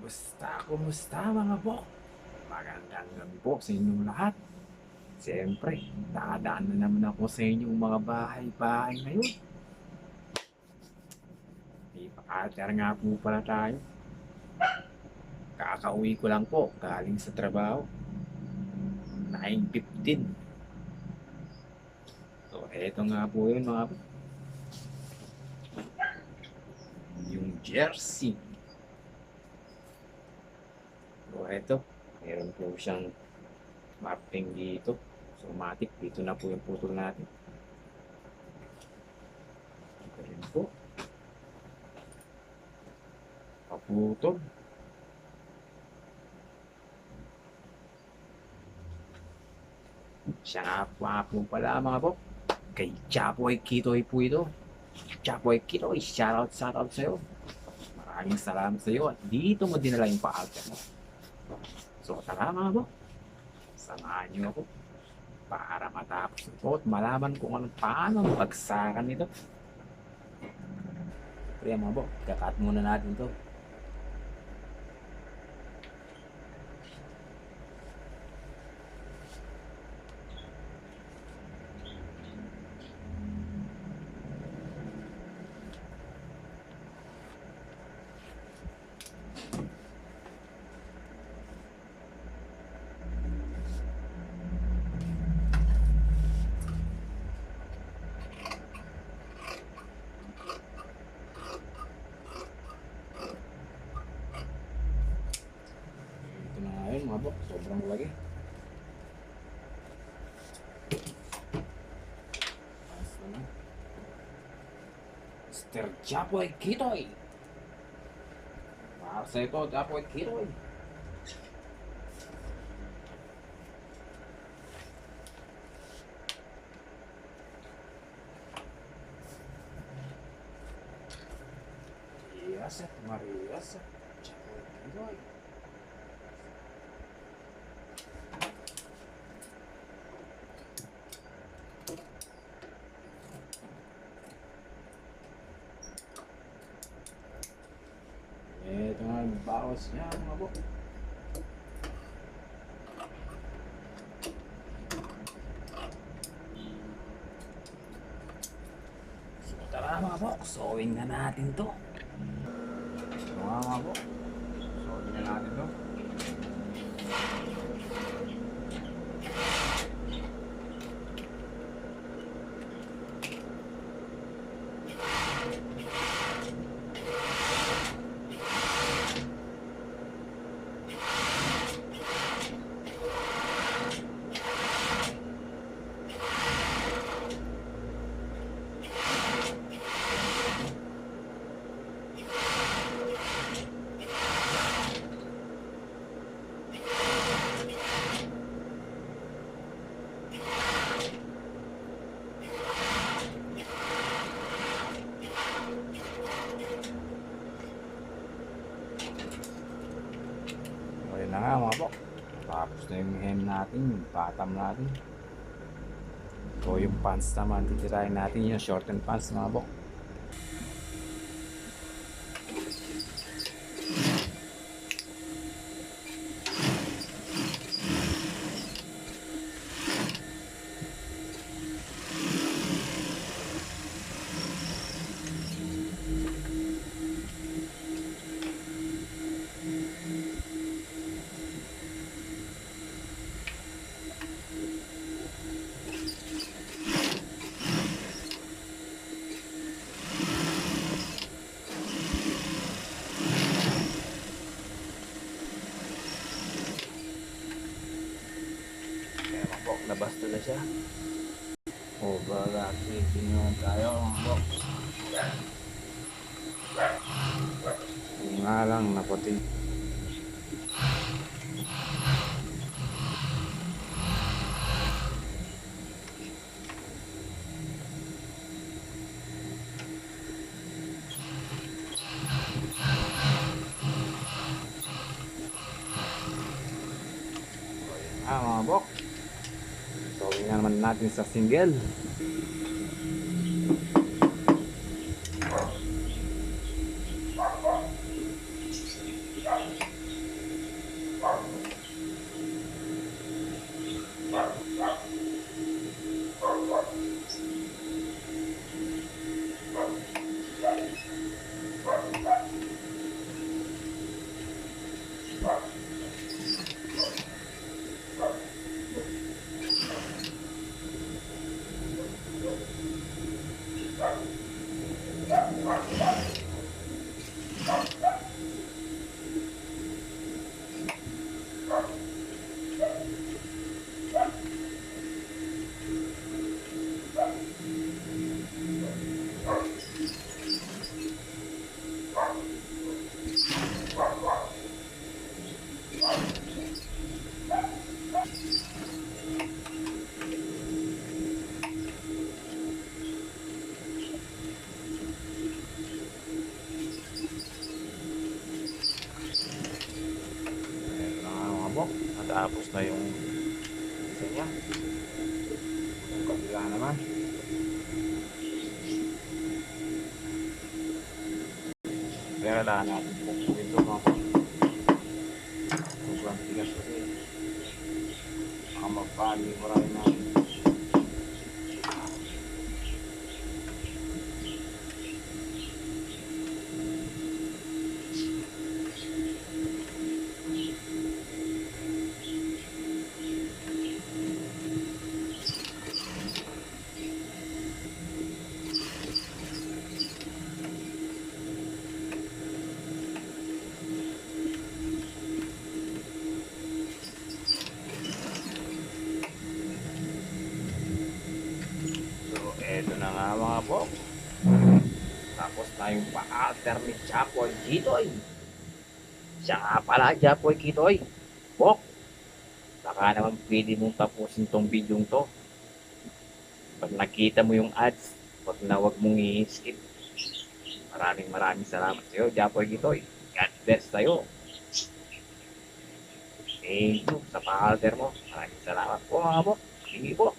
Kumusta mga bok? Magandang gabi po sa inyong lahat. Siyempre, dadaan na naman ako sa inyong mga bahay-bahay ngayon. May pakater nga po pala tayo. Kakauwi ko lang po galing sa trabaho. 9:15. So, eto nga po yun mga bok. Yung jersey. So, eto. Meron po siyang mapping dito. So, matik. Dito na po yung putol natin. Ito rin po. Paputol. Siya nga po pala mga bok. Kay Chapoy Kitoy po ito. Chapoy Kitoy, shoutout sa'yo. Maraming salamat sa'yo at dito mo dinala yung paaga mo. So tara mga bok, samahan niyo ako para matapos ito at malaman kung paano bagsakan nito. Pre mga bok, kakat muna natin to. Ito na nga yun mga bok, sobrang lagi. Ayos naman. Mr. Chapoy Kitoy. Para sa ito, Chapoy Kitoy. Yes, Marias. Chapoy Kitoy. Ito nga yung bawas niya mga bok. So tara mga bok, sewing na natin to. So mga bok, sewing na natin to. Okay na nga mga bok. Tapos na yung hem natin, yung bottom natin. So yung pants naman, titirahin natin yung short and pants mga bok. Kaya mga bok, nabasta na siya. Overacting naman tayo mga bok. Yung nga lang naputi. Mga bok, sewing na naman natin sa single. bok. Natapos na yung isa niya. Yung kabila naman. Kaya kailangan natin pupuin ito mga bok. Sobrang tigas kasi. Baka magpali marami natin. So, eto na nga mga bok. Tapos tayong pa-alternate Chapoy Kitoy. Siya nga pala, Chapoy Kitoy. Bok, baka naman pwede mong tapusin tong video to. Pag nakita mo yung ads, wag mong i-skip. Maraming salamat sa iyo, Chapoy Kitoy. God bless sa'yo. Thank you sa pa-alter mo. Maraming salamat po mga bok. Sige po.